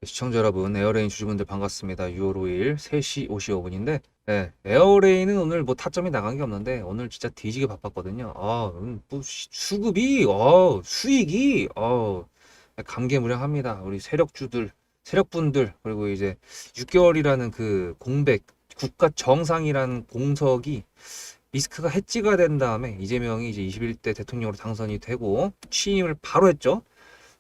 시청자 여러분, 에어레인 주주분들 반갑습니다. 6월 5일 3시 55분인데, 에어레인은 오늘 뭐 타점이 나간 게 없는데, 오늘 진짜 뒤지게 바빴거든요. 뭐 수급이, 수익이, 감개무량합니다. 우리 세력분들, 그리고 이제 6개월이라는 그 공백, 국가 정상이라는 공석이 리스크가 해지가 된 다음에 이재명이 이제 21대 대통령으로 당선이 되고 취임을 바로 했죠.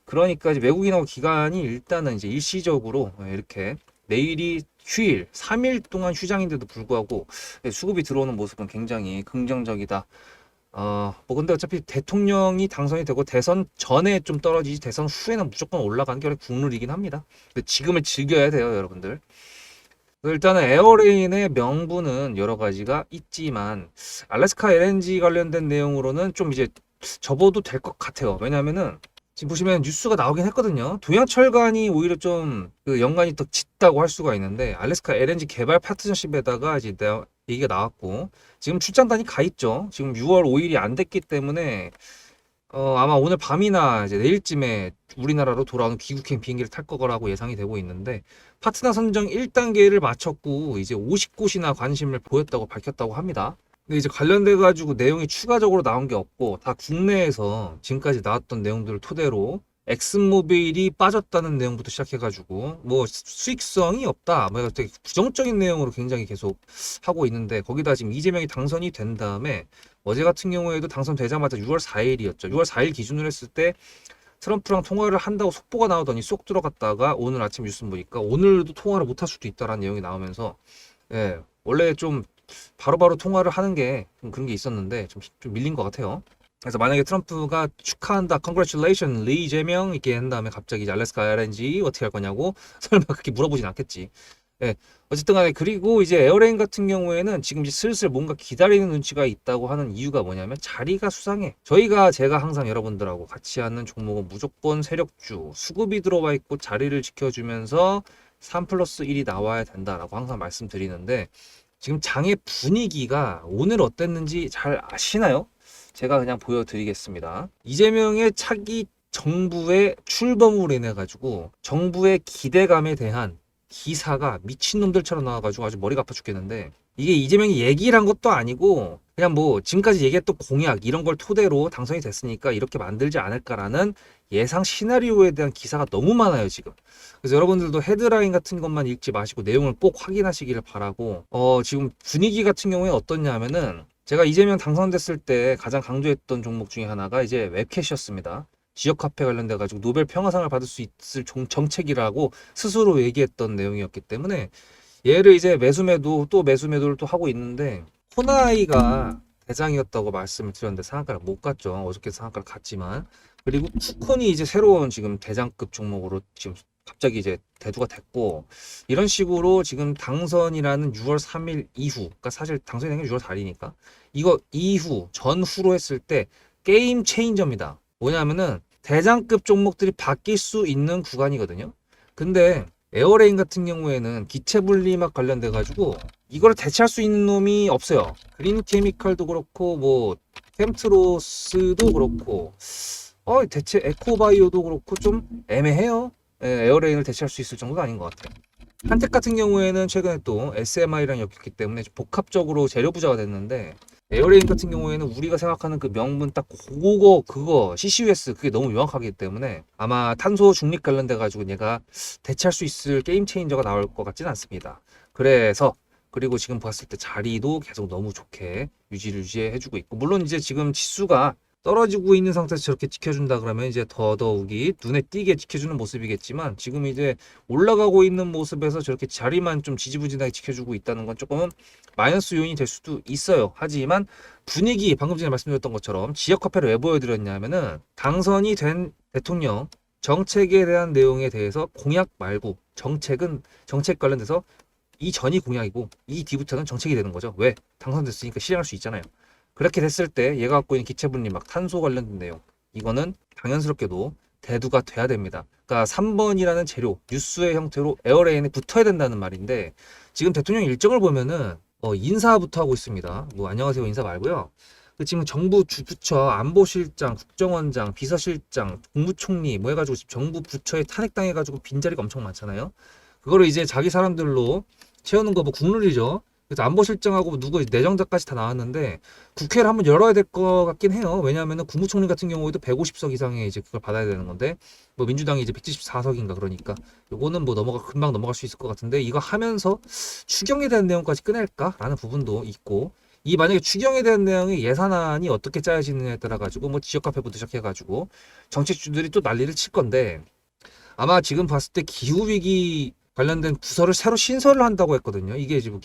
그러니까 이제 외국인하고 기관이 일단은 이제 일시적으로 이렇게 내일이 휴일, 3일 동안 휴장인데도 불구하고 수급이 들어오는 모습은 굉장히 긍정적이다. 뭐 근데 어차피 대통령이 당선이 되고 대선 전에 좀 떨어지지 대선 후에는 무조건 올라가는 게 원래 국룰이긴 합니다. 근데 지금을 즐겨야 돼요, 여러분들. 일단은 에어레인의 명분은 여러 가지가 있지만 알래스카 LNG 관련된 내용으로는 좀 이제 접어도 될 것 같아요. 왜냐면은 지금 보시면 뉴스가 나오긴 했거든요. 동양철관이 오히려 좀 그 연관이 더 짙다고 할 수가 있는데 알래스카 LNG 개발 파트너십에다가 이제 얘기가 나왔고 지금 출장단이 가 있죠. 지금 6월 5일이 안 됐기 때문에 아마 오늘 밤이나 이제 내일쯤에 우리나라로 돌아오는 귀국행 비행기를 탈 거라고 예상이 되고 있는데 파트너 선정 1단계를 마쳤고 이제 50곳이나 관심을 보였다고 밝혔다고 합니다. 근데 이제 관련돼 가지고 내용이 추가적으로 나온 게 없고 다 국내에서 지금까지 나왔던 내용들을 토대로 엑슨모빌이 빠졌다는 내용부터 시작해가지고 뭐 수익성이 없다 뭐 되게 부정적인 내용으로 굉장히 계속 하고 있는데 거기다 지금 이재명이 당선이 된 다음에 어제 같은 경우에도 당선되자마자 6월 4일이었죠. 6월 4일 기준으로 했을 때 트럼프랑 통화를 한다고 속보가 나오더니 쏙 들어갔다가 오늘 아침 뉴스 보니까 오늘도 통화를 못할 수도 있다라는 내용이 나오면서 원래 좀 바로바로 통화를 하는 게 좀 그런 게 있었는데 좀 밀린 것 같아요. 그래서 만약에 트럼프가 축하한다, congratulation, 리 이재명 이렇게 한 다음에 갑자기 이제 알래스카 LNG 어떻게 할 거냐고 설마 그렇게 물어보진 않겠지. 어쨌든 간에 그리고 이제 에어레인 같은 경우에는 지금 이제 슬슬 뭔가 기다리는 눈치가 있다고 하는 이유가 뭐냐면 자리가 수상해. 제가 항상 여러분들하고 같이 하는 종목은 무조건 세력주, 수급이 들어와 있고 자리를 지켜주면서 3 플러스 1이 나와야 된다라고 항상 말씀드리는데 지금 장의 분위기가 오늘 어땠는지 잘 아시나요? 제가 그냥 보여드리겠습니다. 이재명의 차기 정부의 출범으로 인해 가지고 정부의 기대감에 대한 기사가 미친놈들처럼 나와가지고 아주 머리가 아파 죽겠는데 이게 이재명이 얘기를 한 것도 아니고 그냥 뭐 지금까지 얘기했던 공약 이런 걸 토대로 당선이 됐으니까 이렇게 만들지 않을까라는 예상 시나리오에 대한 기사가 너무 많아요 지금. 그래서 여러분들도 헤드라인 같은 것만 읽지 마시고 내용을 꼭 확인하시기를 바라고 지금 분위기 같은 경우에 어떻냐 하면은 제가 이재명 당선됐을 때 가장 강조했던 종목 중에 하나가 이제 웹캐시였습니다. 지역 화폐 관련돼 가지고 노벨 평화상을 받을 수 있을 정책이라고 스스로 얘기했던 내용이었기 때문에 얘를 이제 매수매도 또 매수매도를 또 하고 있는데 코나이가 대장이었다고 말씀을 드렸는데 상한가를 못 갔죠. 어저께 상한가를 갔지만 그리고 쿠콘이 이제 새로운 지금 대장급 종목으로 지금 갑자기 이제 대두가 됐고 이런 식으로 지금 당선이라는 6월 3일 이후 그러니까 사실 당선이 된 게 6월 4일이니까 이거 이후 전후로 했을 때 게임 체인저입니다. 뭐냐면은 대장급 종목들이 바뀔 수 있는 구간이거든요. 근데 에어레인 같은 경우에는 기체 분리막 관련돼 가지고 이거를 대체할 수 있는 놈이 없어요. 그린 케미칼도 그렇고 뭐 캠트로스도 그렇고 대체 에코바이오도 그렇고 좀 애매해요. 에어레인을 대체할 수 있을 정도는 아닌 것 같아요. 한택 같은 경우에는 최근에 또 SMI랑 엮였기 때문에 복합적으로 재료 부자가 됐는데 에어레인 같은 경우에는 우리가 생각하는 그 명분 딱 그거 CCUS 그게 너무 명확하기 때문에 아마 탄소 중립 관련돼 가지고 얘가 대체할 수 있을 게임 체인저가 나올 것 같지는 않습니다. 그래서 그리고 지금 봤을 때 자리도 계속 너무 좋게 유지해주고 있고 물론 이제 지금 지수가 떨어지고 있는 상태에서 저렇게 지켜준다 그러면 이제 더더욱이 눈에 띄게 지켜주는 모습이겠지만 지금 이제 올라가고 있는 모습에서 저렇게 자리만 좀 지지부진하게 지켜주고 있다는 건 조금 마이너스 요인이 될 수도 있어요. 하지만 분위기 방금 전에 말씀드렸던 것처럼 지역 화폐를 왜 보여드렸냐면은 당선이 된 대통령 정책에 대한 내용에 대해서 공약 말고 정책 관련돼서 이전이 공약이고 이 뒤부터는 정책이 되는 거죠. 왜? 당선됐으니까 실행할 수 있잖아요. 그렇게 됐을 때 얘가 갖고 있는 기체 분리 막 탄소 관련된 내용 이거는 당연스럽게도 대두가 돼야 됩니다. 그러니까 3번이라는 재료 뉴스의 형태로 에어레인에 붙어야 된다는 말인데 지금 대통령 일정을 보면은 인사부터 하고 있습니다. 뭐 안녕하세요 인사 말고요. 그 지금 정부 부처 안보실장, 국정원장, 비서실장, 국무총리 뭐 해가지고 지금 정부 부처에 탄핵당해가지고 빈자리가 엄청 많잖아요. 그거를 이제 자기 사람들로 채우는 거 뭐 국룰이죠. 그래서 안보실장하고 누구 내정자까지 다 나왔는데 국회를 한번 열어야 될 것 같긴 해요. 왜냐하면 국무총리 같은 경우에도 150석 이상의 이제 그걸 받아야 되는 건데 뭐 민주당이 이제 174석인가 그러니까 요거는 뭐 금방 넘어갈 수 있을 것 같은데 이거 하면서 추경에 대한 내용까지 꺼낼까라는 부분도 있고 이 만약에 추경에 대한 내용이 예산안이 어떻게 짜여지느냐에 따라 가지고 뭐 지역 카페부터 시작해가지고 정책주들이 또 난리를 칠 건데 아마 지금 봤을 때 기후위기 관련된 부서를 새로 신설을 한다고 했거든요. 이게 지금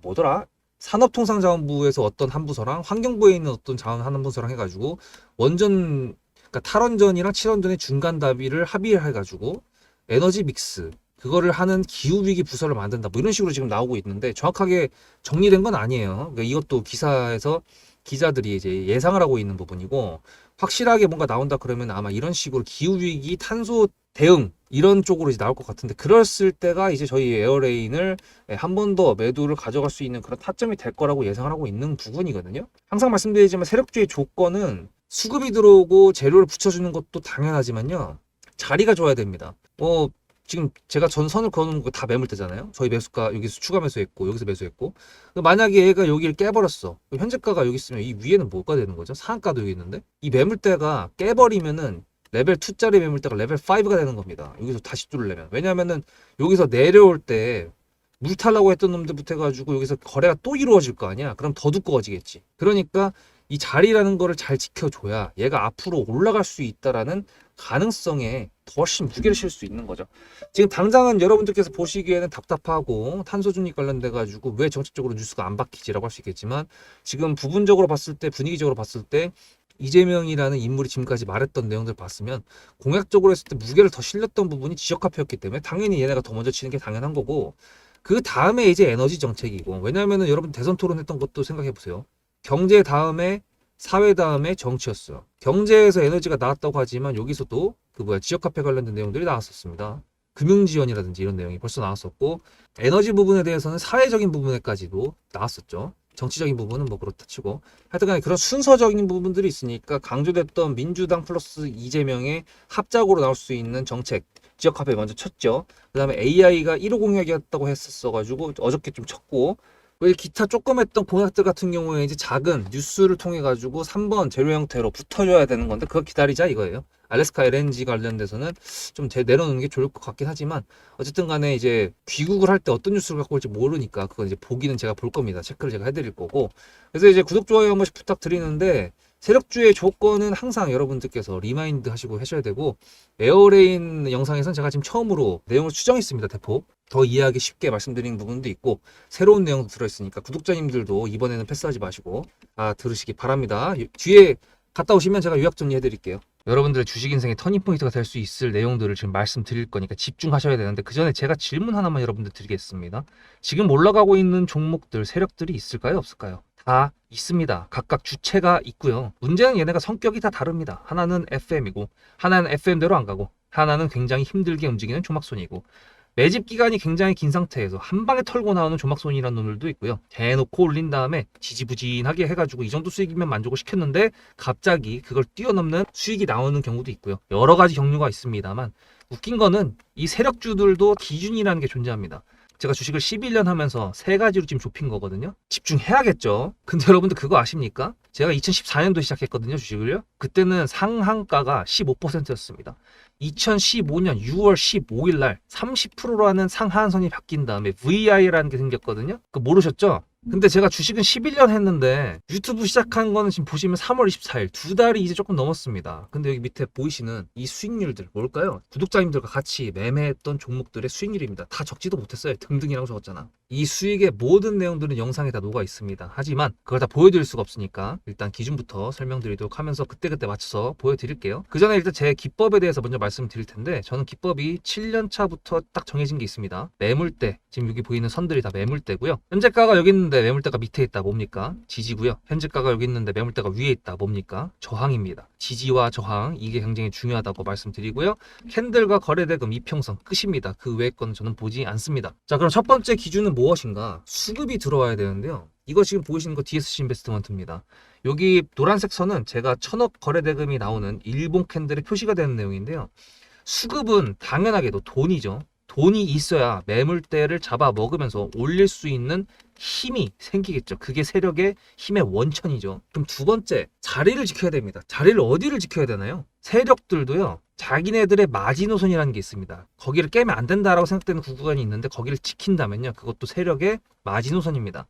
뭐더라? 산업통상자원부에서 어떤 한 부서랑 환경부에 있는 어떤 자원 한 부서랑 해가지고 원전, 그러니까 탈원전이랑 친원전의 중간 다비를 합의해가지고 에너지 믹스 그거를 하는 기후위기 부서를 만든다. 뭐 이런 식으로 지금 나오고 있는데 정확하게 정리된 건 아니에요. 그러니까 이것도 기사에서 기자들이 이제 예상을 하고 있는 부분이고 확실하게 뭔가 나온다 그러면 아마 이런 식으로 기후위기 탄소 대응 이런 쪽으로 이제 나올 것 같은데 그랬을 때가 이제 저희 에어레인을 한 번 더 매도를 가져갈 수 있는 그런 타점이 될 거라고 예상을 하고 있는 부분이거든요. 항상 말씀드리지만 세력주의 조건은 수급이 들어오고 재료를 붙여주는 것도 당연하지만요. 자리가 좋아야 됩니다. 지금 제가 전선을 그어놓은 거 다 매물대잖아요. 저희 매수가 여기서 추가 매수했고 여기서 매수했고 만약에 얘가 여기를 깨버렸어. 현재가가 여기 있으면 이 위에는 뭐가 되는 거죠? 상한가도 여기 있는데 이 매물대가 깨버리면은 레벨 2짜리 매물대가 레벨 5가 되는 겁니다. 여기서 다시 뚫으려면. 왜냐면은 여기서 내려올 때 물 타려고 했던 놈들부터 해가지고 여기서 거래가 또 이루어질 거 아니야. 그럼 더 두꺼워지겠지. 그러니까 이 자리라는 거를 잘 지켜줘야 얘가 앞으로 올라갈 수 있다라는 가능성에 훨씬 무게를 실 수 있는 거죠. 지금 당장은 여러분들께서 보시기에는 답답하고 탄소 중립 관련돼 가지고 왜 정책적으로 뉴스가 안 바뀌지라고 할 수 있겠지만 지금 부분적으로 봤을 때 분위기적으로 봤을 때 이재명이라는 인물이 지금까지 말했던 내용들 봤으면 공약적으로 했을 때 무게를 더 실렸던 부분이 지역화폐였기 때문에 당연히 얘네가 더 먼저 치는 게 당연한 거고 그 다음에 이제 에너지 정책이고 왜냐하면은 여러분 대선 토론했던 것도 생각해 보세요. 경제 다음에 사회 다음에 정치였어요. 경제에서 에너지가 나왔다고 하지만 여기서도 지역화폐 관련된 내용들이 나왔었습니다. 금융지원이라든지 이런 내용이 벌써 나왔었고 에너지 부분에 대해서는 사회적인 부분에까지도 나왔었죠. 정치적인 부분은 뭐 그렇다 치고 하여튼간에 그런 순서적인 부분들이 있으니까 강조됐던 민주당 플러스 이재명의 합작으로 나올 수 있는 정책 지역화폐 먼저 쳤죠. 그 다음에 AI가 1호 공약이었다고 했었어가지고 어저께 좀 쳤고 기타 조금 했던 공약들 같은 경우에 이제 작은 뉴스를 통해 가지고 3번 재료 형태로 붙어줘야 되는 건데 그거 기다리자 이거예요. 알래스카 LNG 관련돼서는 좀 내려놓는 게 좋을 것 같긴 하지만 어쨌든 간에 이제 귀국을 할 때 어떤 뉴스를 갖고 올지 모르니까 그건 이제 보기는 제가 볼 겁니다. 체크를 제가 해드릴 거고 그래서 이제 구독 좋아요 한 번씩 부탁드리는데 세력주의 조건은 항상 여러분들께서 리마인드 하시고 하셔야 되고 에어레인 영상에선 제가 지금 처음으로 내용을 수정했습니다. 대폭 더 이해하기 쉽게 말씀드린 부분도 있고 새로운 내용도 들어있으니까 구독자님들도 이번에는 패스하지 마시고 들으시기 바랍니다. 뒤에 갔다 오시면 제가 요약 정리해 드릴게요. 여러분들의 주식 인생의 터닝포인트가 될 수 있을 내용들을 지금 말씀드릴 거니까 집중하셔야 되는데 그 전에 제가 질문 하나만 여러분들 드리겠습니다. 지금 올라가고 있는 종목들 세력들이 있을까요 없을까요? 다 있습니다. 각각 주체가 있고요. 문제는 얘네가 성격이 다 다릅니다. 하나는 FM이고 하나는 FM대로 안 가고 하나는 굉장히 힘들게 움직이는 조막손이고 매집 기간이 굉장히 긴 상태에서 한 방에 털고 나오는 조막손이라는 놈들도 있고요. 대놓고 올린 다음에 지지부진하게 해가지고 이 정도 수익이면 만족을 시켰는데 갑자기 그걸 뛰어넘는 수익이 나오는 경우도 있고요. 여러 가지 경로가 있습니다만 웃긴 거는 이 세력주들도 기준이라는 게 존재합니다. 제가 주식을 11년 하면서 세 가지로 지금 좁힌 거거든요. 집중해야겠죠. 근데 여러분들 그거 아십니까? 제가 2014년도에 시작했거든요, 주식을요. 그때는 상한가가 15%였습니다. 2015년 6월 15일 날 30%라는 상한선이 바뀐 다음에 VI라는 게 생겼거든요. 그거 모르셨죠? 근데 제가 주식은 11년 했는데 유튜브 시작한 거는 지금 보시면 3월 24일 두 달이 이제 조금 넘었습니다. 근데 여기 밑에 보이시는 이 수익률들 뭘까요? 구독자님들과 같이 매매했던 종목들의 수익률입니다. 다 적지도 못했어요. 등등이라고 적었잖아. 이 수익의 모든 내용들은 영상에 다 녹아 있습니다. 하지만 그걸 다 보여드릴 수가 없으니까 일단 기준부터 설명드리도록 하면서 그때그때 맞춰서 보여드릴게요. 그 전에 일단 제 기법에 대해서 먼저 말씀드릴 텐데 저는 기법이 7년 차부터 딱 정해진 게 있습니다. 매물대, 지금 여기 보이는 선들이 다 매물대고요. 현재가가 여기 있는데 매물대가 밑에 있다 뭡니까? 지지고요. 현재가가 여기 있는데 매물대가 위에 있다 뭡니까? 저항입니다. 지지와 저항 이게 굉장히 중요하다고 말씀드리고요. 캔들과 거래대금 이평선 끝입니다. 그 외의 건 저는 보지 않습니다. 자, 그럼 첫 번째 기준은 무엇인가? 수급이 들어와야 되는데요. 이거 지금 보이시는 거 DSC 인베스트먼트입니다. 여기 노란색 선은 제가 1000억 거래 대금이 나오는 일본 캔들의 표시가 되는 내용인데요. 수급은 당연하게도 돈이죠. 돈이 있어야 매물대를 잡아 먹으면서 올릴 수 있는 힘이 생기겠죠. 그게 세력의 힘의 원천이죠. 그럼 두 번째, 자리를 지켜야 됩니다. 자리를 어디를 지켜야 되나요? 세력들도요, 자기네들의 마지노선이라는 게 있습니다. 거기를 깨면 안 된다라고 생각되는 구간이 있는데 거기를 지킨다면요, 그것도 세력의 마지노선입니다.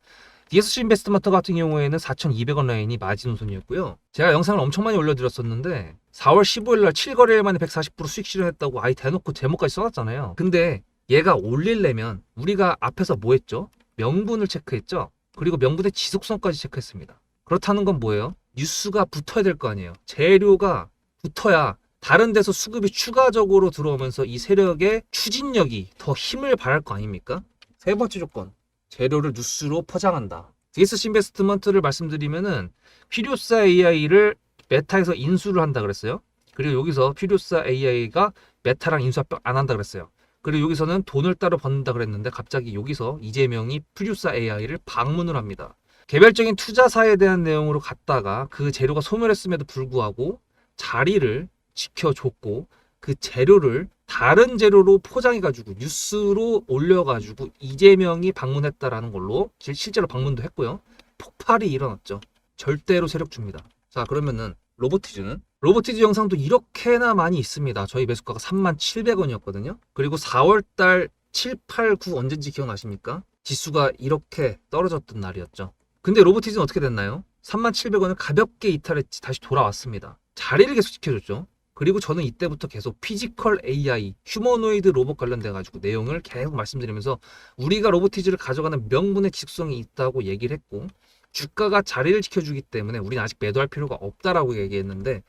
DSC 인베스트먼트 같은 경우에는 4,200원 라인이 마지노선이었고요. 제가 영상을 엄청 많이 올려드렸었는데 4월 15일 날 7거래일 만에 140% 수익 실현했다고 아예 대놓고 제목까지 써놨잖아요. 근데 얘가 올리려면 우리가 앞에서 뭐 했죠? 명분을 체크했죠? 그리고 명분의 지속성까지 체크했습니다. 그렇다는 건 뭐예요? 뉴스가 붙어야 될 거 아니에요. 재료가 붙어야 다른 데서 수급이 추가적으로 들어오면서 이 세력의 추진력이 더 힘을 발할 거 아닙니까? 세 번째 조건, 재료를 뉴스로 포장한다. DSC 인베스트먼트를 말씀드리면은 필요사 AI를 메타에서 인수를 한다 그랬어요. 그리고 여기서 필요사 AI가 메타랑 인수 안 한다 그랬어요. 그리고 여기서는 돈을 따로 받는다 그랬는데 갑자기 여기서 이재명이 필요사 AI를 방문을 합니다. 개별적인 투자사에 대한 내용으로 갔다가 그 재료가 소멸했음에도 불구하고 자리를 지켜줬고 그 재료를 다른 재료로 포장해가지고 뉴스로 올려가지고 이재명이 방문했다라는 걸로 실제로 방문도 했고요. 폭발이 일어났죠. 절대로 세력주입니다. 자, 그러면은 로보티즈 영상도 이렇게나 많이 있습니다. 저희 매수가가 37,700원이었거든요. 그리고 4월달 7, 8, 9 언제인지 기억나십니까? 지수가 이렇게 떨어졌던 날이었죠. 근데 로보티즈는 어떻게 됐나요? 37,000원을 가볍게 이탈했지 다시 돌아왔습니다. 자리를 계속 지켜줬죠. 그리고 저는 이때부터 계속 피지컬 AI, 휴머노이드 로봇 관련돼 가지고 내용을 계속 말씀드리면서 우리가 로보티즈를 가져가는 명분의 직성이 있다고 얘기를 했고, 주가가 자리를 지켜주기 때문에 우리는 아직 매도할 필요가 없다라고 얘기했는데,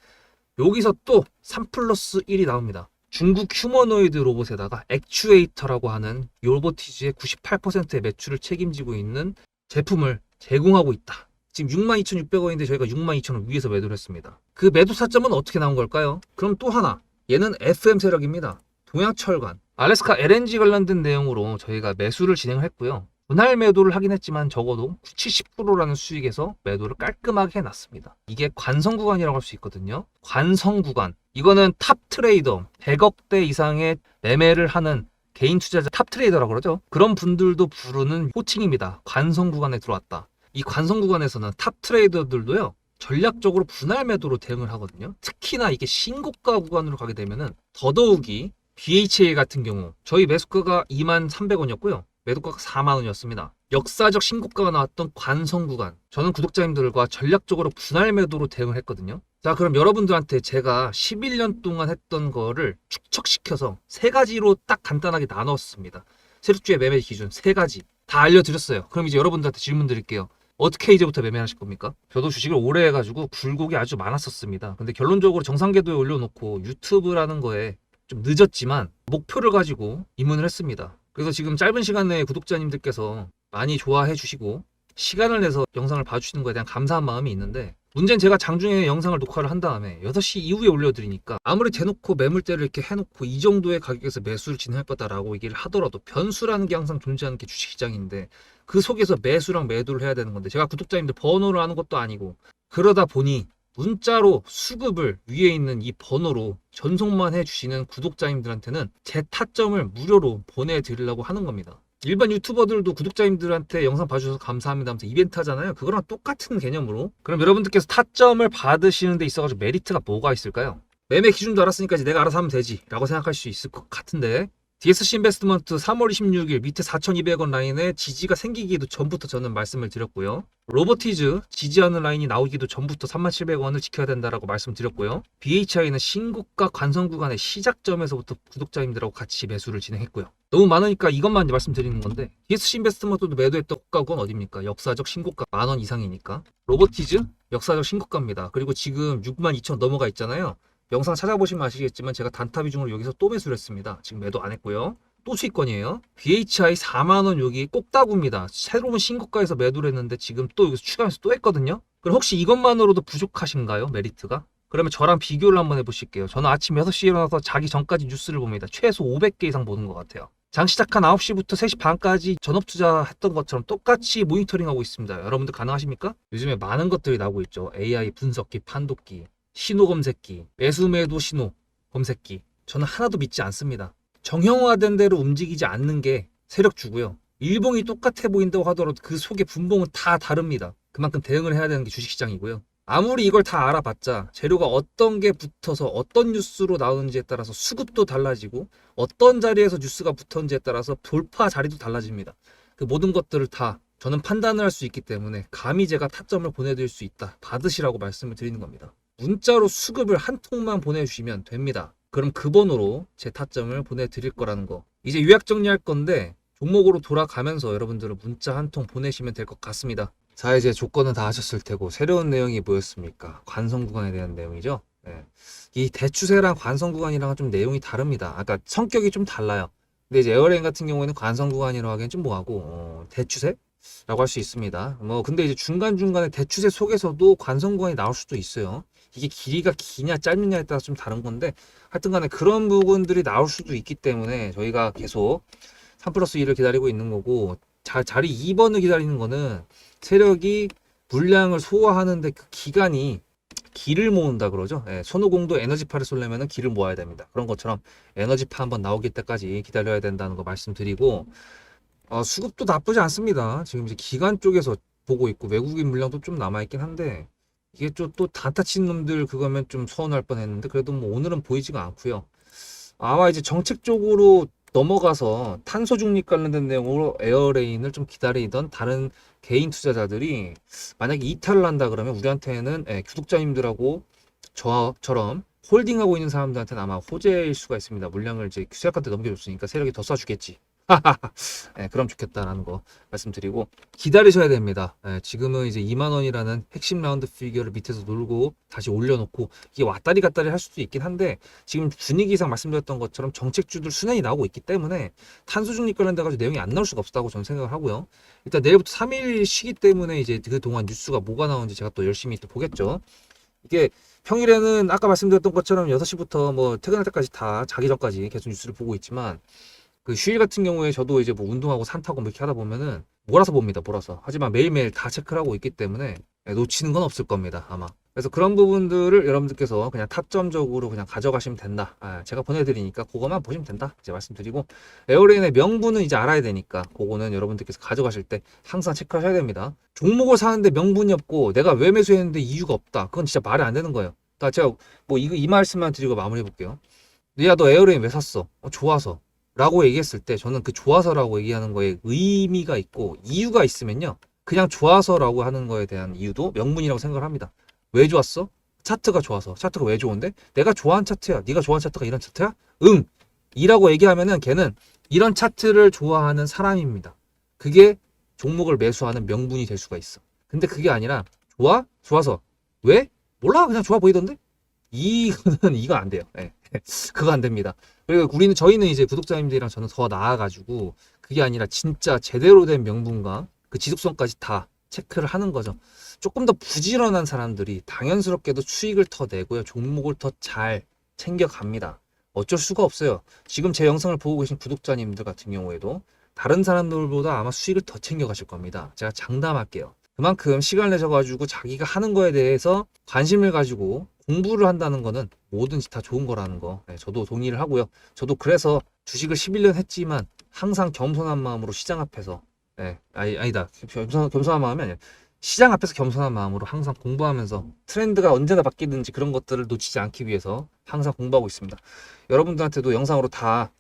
여기서 또 3+1이 나옵니다. 중국 휴머노이드 로봇에다가 액추에이터라고 하는 로보티즈의 98%의 매출을 책임지고 있는 제품을 제공하고 있다. 지금 62,600원인데 저희가 62,000원 위에서 매도를 했습니다. 그 매도 타점은 어떻게 나온 걸까요? 그럼 또 하나, 얘는 FM 세력입니다. 동양철관, 알래스카 LNG 관련된 내용으로 저희가 매수를 진행을 했고요. 분할 매도를 하긴 했지만 적어도 70%라는 수익에서 매도를 깔끔하게 해놨습니다. 이게 관성 구간이라고 할 수 있거든요. 관성 구간, 이거는 탑 트레이더, 100억대 이상의 매매를 하는 개인 투자자, 탑 트레이더라고 그러죠. 그런 분들도 부르는 호칭입니다. 관성 구간에 들어왔다. 이 관성 구간에서는 탑 트레이더들도요, 전략적으로 분할 매도로 대응을 하거든요. 특히나 이게 신고가 구간으로 가게 되면은 더더욱이 BHA 같은 경우 저희 매수가가 23,300원이었고요. 매도가가 40,000원이었습니다. 역사적 신고가가 나왔던 관성 구간, 저는 구독자님들과 전략적으로 분할 매도로 대응을 했거든요. 자, 그럼 여러분들한테 제가 11년 동안 했던 거를 축적시켜서 세 가지로 딱 간단하게 나눴습니다. 세력주의 매매 기준 세 가지 다 알려드렸어요. 그럼 이제 여러분들한테 질문 드릴게요. 어떻게 이제부터 매매하실 겁니까? 저도 주식을 오래 해가지고 굴곡이 아주 많았었습니다. 근데 결론적으로 정상궤도에 올려놓고 유튜브라는 거에 좀 늦었지만 목표를 가지고 입문을 했습니다. 그래서 지금 짧은 시간 내에 구독자님들께서 많이 좋아해 주시고 시간을 내서 영상을 봐주시는 거에 대한 감사한 마음이 있는데, 문제는 제가 장중에 영상을 녹화를 한 다음에 6시 이후에 올려드리니까 아무리 대놓고 매물대를 이렇게 해놓고 이 정도의 가격에서 매수를 진행할 거다라고 얘기를 하더라도 변수라는 게 항상 존재하는 게 주식시장인데, 그 속에서 매수랑 매도를 해야 되는 건데 제가 구독자님들 번호를 아는 것도 아니고, 그러다 보니 문자로 수급을 위에 있는 이 번호로 전송만 해주시는 구독자님들한테는 제 타점을 무료로 보내드리려고 하는 겁니다. 일반 유튜버들도 구독자님들한테 영상 봐주셔서 감사합니다 하면서 이벤트 하잖아요. 그거랑 똑같은 개념으로. 그럼 여러분들께서 타점을 받으시는 데 있어가지고 메리트가 뭐가 있을까요? 매매 기준도 알았으니까 이제 내가 알아서 하면 되지 라고 생각할 수 있을 것 같은데, DSC 인베스트먼트 3월 26일 밑에 4,200원 라인에 지지가 생기기도 전부터 저는 말씀을 드렸고요. 로보티즈 지지하는 라인이 나오기도 전부터 37,000원을 지켜야 된다라고 말씀드렸고요. BHI는 신고가 관성 구간의 시작점에서부터 구독자님들하고 같이 매수를 진행했고요. 너무 많으니까 이것만 말씀드리는 건데, DSC 인베스트먼트도 매도했던 고가건 어딥니까? 역사적 신고가 10,000원 이상이니까. 로보티즈 역사적 신고가입니다. 그리고 지금 62,000원 넘어가 있잖아요. 영상 찾아보시면 아시겠지만 제가 단타 비중으로 여기서 또 매수를 했습니다. 지금 매도 안 했고요. 또 수익권이에요. BHI 40,000원 여기 꼭다구입니다. 새로운 신고가에서 매도를 했는데 지금 또 여기서 추가해서 또 했거든요. 그럼 혹시 이것만으로도 부족하신가요? 메리트가? 그러면 저랑 비교를 한번 해보실게요. 저는 아침 6시에 일어나서 자기 전까지 뉴스를 봅니다. 최소 500개 이상 보는 것 같아요. 장 시작한 9시부터 3시 반까지 전업 투자했던 것처럼 똑같이 모니터링하고 있습니다. 여러분들 가능하십니까? 요즘에 많은 것들이 나오고 있죠. AI 분석기, 판독기, 신호 검색기, 매수 매도 신호 검색기. 저는 하나도 믿지 않습니다. 정형화된 대로 움직이지 않는 게 세력주고요. 일봉이 똑같아 보인다고 하더라도 그 속의 분봉은 다 다릅니다. 그만큼 대응을 해야 되는 게 주식시장이고요. 아무리 이걸 다 알아봤자 재료가 어떤 게 붙어서 어떤 뉴스로 나오는지에 따라서 수급도 달라지고 어떤 자리에서 뉴스가 붙었는지에 따라서 돌파 자리도 달라집니다. 그 모든 것들을 다 저는 판단을 할 수 있기 때문에 감히 제가 타점을 보내드릴 수 있다. 받으시라고 말씀을 드리는 겁니다. 문자로 수급을 한 통만 보내주시면 됩니다. 그럼 그 번호로 제 타점을 보내드릴 거라는 거. 이제 요약 정리할 건데 종목으로 돌아가면서 여러분들은 문자 한 통 보내시면 될 것 같습니다. 자, 이제 조건은 다 하셨을 테고 새로운 내용이 뭐였습니까? 관성 구간에 대한 내용이죠. 네. 이 대추세랑 관성 구간이랑은 좀 내용이 다릅니다. 아까 성격이 좀 달라요. 근데 이제 에어레인 같은 경우에는 관성 구간이라고 하기엔 좀 뭐하고 대추세라고 할 수 있습니다. 뭐 근데 이제 중간중간에 대추세 속에서도 관성 구간이 나올 수도 있어요. 이게 길이가 기냐 짧느냐에 따라서 좀 다른 건데 하여튼 간에 그런 부분들이 나올 수도 있기 때문에 저희가 계속 3+1을 기다리고 있는 거고 자리 2번을 기다리는 거는 세력이 물량을 소화하는데 그 기간이 기를 모은다 그러죠. 예, 손오공도 에너지파를 쏠려면 기를 모아야 됩니다. 그런 것처럼 에너지파 한번 나오기 때까지 기다려야 된다는 거 말씀드리고 수급도 나쁘지 않습니다. 지금 이제 기관 쪽에서 보고 있고 외국인 물량도 좀 남아있긴 한데 이게 또 단타 치는 놈들 그거면 좀 서운할 뻔했는데 그래도 뭐 오늘은 보이지가 않고요. 아마 이제 정책적으로 넘어가서 탄소 중립 관련된 내용으로 에어레인을 좀 기다리던 다른 개인 투자자들이 만약에 이탈을 한다 그러면 우리한테는 구독자님들하고 저처럼 홀딩하고 있는 사람들한테는 아마 호재일 수가 있습니다. 물량을 이제 세력한테 넘겨줬으니까 세력이 더 쏴주겠지. 네, 그럼 좋겠다라는 거 말씀드리고 기다리셔야 됩니다. 네, 지금은 이제 2만 원이라는 핵심 라운드 피규어를 밑에서 놀고 다시 올려놓고 이게 왔다리 갔다리 할 수도 있긴 한데 지금 분위기상 말씀드렸던 것처럼 정책주들 순환이 나오고 있기 때문에 탄소 중립 관련돼 가지고 내용이 안 나올 수가 없다고 저는 생각을 하고요. 일단 내일부터 3일 쉬기 때문에 이제 그동안 뉴스가 뭐가 나오는지 제가 또 열심히 또 보겠죠. 이게 평일에는 아까 말씀드렸던 것처럼 6시부터 뭐 퇴근할 때까지 다 자기 전까지 계속 뉴스를 보고 있지만 그 휴일 같은 경우에 저도 이제 뭐 운동하고 산 타고 뭐 이렇게 하다 보면은 몰아서 봅니다. 몰아서. 하지만 매일매일 다 체크를 하고 있기 때문에 놓치는 건 없을 겁니다. 아마. 그래서 그런 부분들을 여러분들께서 그냥 타점적으로 그냥 가져가시면 된다. 제가 보내드리니까 그거만 보시면 된다. 이제 말씀드리고 에어레인의 명분은 이제 알아야 되니까 그거는 여러분들께서 가져가실 때 항상 체크하셔야 됩니다. 종목을 사는데 명분이 없고 내가 왜 매수했는데 이유가 없다. 그건 진짜 말이 안 되는 거예요. 다 제가 뭐 이 말씀만 드리고 마무리해 볼게요. 야, 너 에어레인 왜 샀어? 좋아서. 라고 얘기했을 때 저는 그 좋아서라고 얘기하는 거에 의미가 있고 이유가 있으면요 그냥 좋아서라고 하는 거에 대한 이유도 명분이라고 생각을 합니다. 왜 좋았어? 차트가 좋아서. 차트가 왜 좋은데? 내가 좋아하는 차트야. 네가 좋아하는 차트가 이런 차트야? 응! 이라고 얘기하면은 걔는 이런 차트를 좋아하는 사람입니다. 그게 종목을 매수하는 명분이 될 수가 있어. 근데 그게 아니라 좋아? 좋아서. 왜? 몰라. 그냥 좋아 보이던데? 이거 안 돼요. 네. 그거 안 됩니다. 그리고 저희는 이제 구독자님들이랑 저는 더 나아가지고 그게 아니라 진짜 제대로 된 명분과 그 지속성까지 다 체크를 하는 거죠. 조금 더 부지런한 사람들이 당연스럽게도 수익을 더 내고요. 종목을 더 잘 챙겨갑니다. 어쩔 수가 없어요. 지금 제 영상을 보고 계신 구독자님들 같은 경우에도 다른 사람들보다 아마 수익을 더 챙겨가실 겁니다. 제가 장담할게요. 그만큼 시간을 내셔가지고 자기가 하는 거에 대해서 관심을 가지고 공부를 한다는 거는 뭐든지 다 좋은 거라는 거 저도 동의를 하고요. 저도 그래서 주식을 11년 했지만 항상 겸손한 마음으로 시장 앞에서 아니다. 겸손한 마음이 아니라 시장 앞에서 겸손한 마음으로 항상 공부하면서 트렌드가 언제나 바뀌든지 그런 것들을 놓치지 않기 위해서 항상 공부하고 있습니다. 여러분들한테도 영상으로 다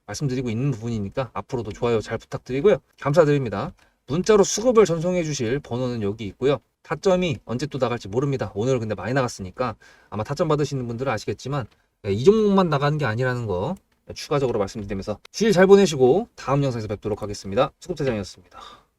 말씀드리고 있는 부분이니까 앞으로도 좋아요 잘 부탁드리고요. 감사드립니다. 문자로 수급을 전송해 주실 번호는 여기 있고요. 타점이 언제 또 나갈지 모릅니다. 오늘 근데 많이 나갔으니까 아마 타점 받으시는 분들은 아시겠지만 이 종목만 나가는 게 아니라는 거 추가적으로 말씀드리면서 주일 잘 보내시고 다음 영상에서 뵙도록 하겠습니다. 수급대장이었습니다.